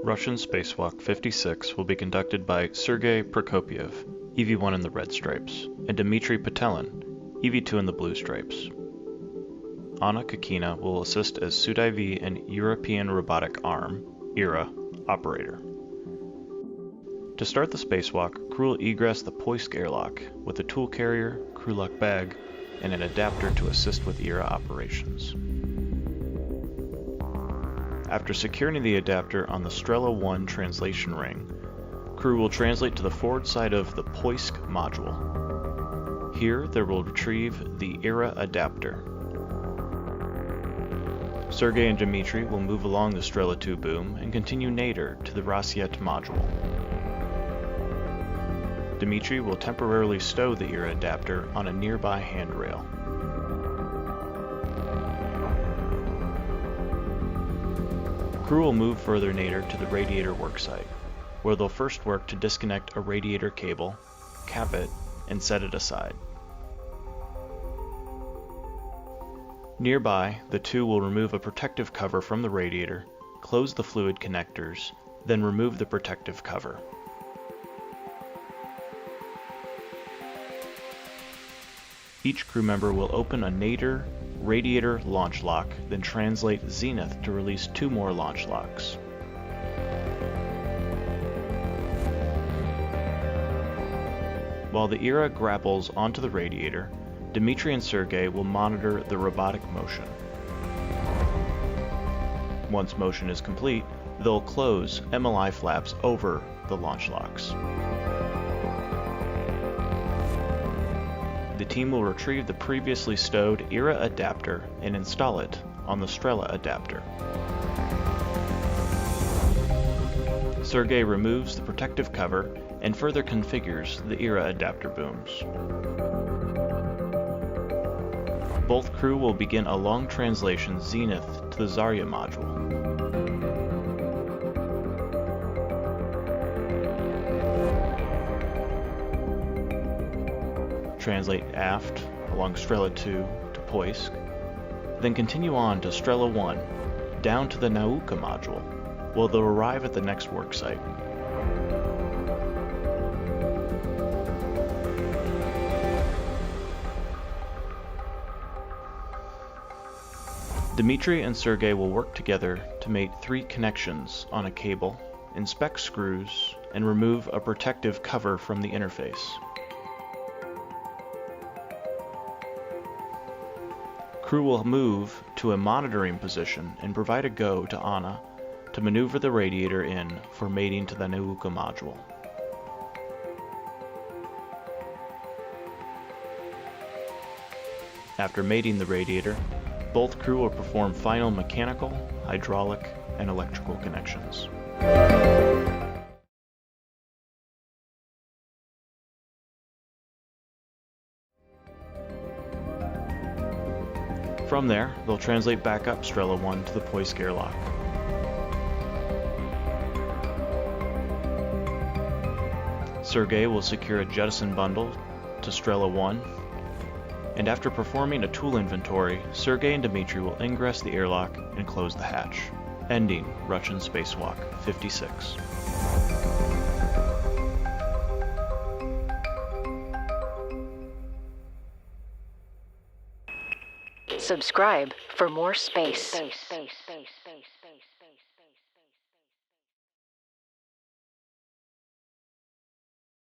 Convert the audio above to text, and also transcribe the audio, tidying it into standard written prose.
Russian Spacewalk 56 will be conducted by Sergey Prokopyev, EV-1 in the red stripes, and Dmitri Petelin, EV-2 in the blue stripes. Anna Kakina will assist as SUD-IV and European Robotic Arm, ERA, operator. To start the spacewalk, crew will egress the Poisk airlock with a tool carrier, crew lock bag, and an adapter to assist with ERA operations. After securing the adapter on the Strela 1 translation ring, crew will translate to the forward side of the Poisk module. Here, they will retrieve the ERA adapter. Sergey and Dmitri will move along the Strela 2 boom and continue nadir to the Rassvet module. Dmitri will temporarily stow the ERA adapter on a nearby handrail. Crew will move further nadir to the radiator worksite, where they'll first work to disconnect a radiator cable, cap it, and set it aside. Nearby, the two will remove a protective cover from the radiator, close the fluid connectors, then remove the protective cover. Each crew member will open a nadir radiator launch lock, then translate zenith to release 2 more launch locks. While the ERA grapples onto the radiator, Dmitri and Sergey will monitor the robotic motion. Once motion is complete, they'll close MLI flaps over the launch locks. The team will retrieve the previously stowed ERA adapter and install it on the Strela adapter. Sergey removes the protective cover and further configures the ERA adapter booms. Both crew will begin a long translation zenith to the Zarya module. Translate aft along Strela 2 to Poisk, then continue on to Strela 1, down to the Nauka module, where they'll arrive at the next worksite. Dmitri and Sergey will work together to mate 3 connections on a cable, inspect screws, and remove a protective cover from the interface. Crew will move to a monitoring position and provide a go to Anna to maneuver the radiator in for mating to the Nauka module. After mating the radiator, both crew will perform final mechanical, hydraulic, and electrical connections. From there, they'll translate back up Strela 1 to the Poisk airlock. Sergey will secure a jettison bundle to Strela 1, and after performing a tool inventory, Sergey and Dmitri will ingress the airlock and close the hatch, ending Russian Spacewalk 56. Subscribe for more space.